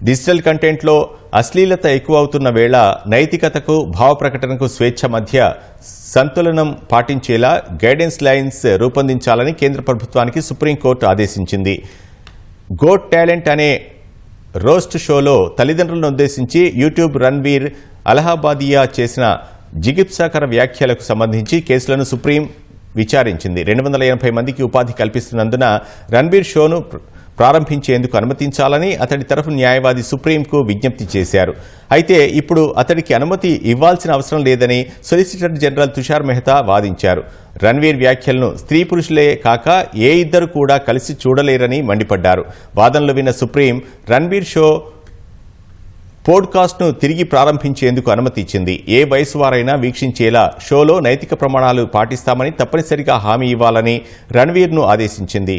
Digital కంటెంట్లో అశ్లీలత ఎక్కువ అవుతున్న వేళ నైతికతకు భావ ప్రకటనకు స్వేచ్ఛ మధ్య సంతులనం పాటించేలా గైడెన్స్ లైన్స్ రూపొందించాలని కేంద్ర ప్రభుత్వానికి సుప్రీంకోర్టు ఆదేశించింది. గోట్ టాలెంట్ అనే రోస్ట్ షోలో తల్లిదండ్రులను ఉద్దేశించి యూట్యూబ్ రణ్వీర్ అలహాబాదియా చేసిన జిగిప్సాకర వ్యాఖ్యలకు సంబంధించి కేసులను సుప్రీం విచారించింది. 280 మందికి ఉపాధి కల్పిస్తున్నందున రణ్వీర్ షోను ప్రారంభించేందుకు అనుమతించాలని అతడి తరఫు న్యాయవాది సుప్రీంకు విజ్ఞప్తి చేశారు. అయితే ఇప్పుడు అతడికి అనుమతి ఇవ్వాల్సిన అవసరం లేదని సొలిసిటర్ జనరల్ తుషార్ మెహతా వాదించారు. రణ్వీర్ వ్యాఖ్యలను స్త్రీ పురుషులే కాక ఏ ఇద్దరు కూడా కలిసి చూడలేరని మండిపడ్డారు. వాదనలు విన్న సుప్రీం రణ్వీర్ షో పోడ్కాస్ట్ను తిరిగి ప్రారంభించేందుకు అనుమతి ఇచ్చింది. ఏ వయసు వారైనా వీక్షించేలా షోలో నైతిక ప్రమాణాలు పాటిస్తామని తప్పనిసరిగా హామీ ఇవ్వాలని రణ్వీర్ను ఆదేశించింది.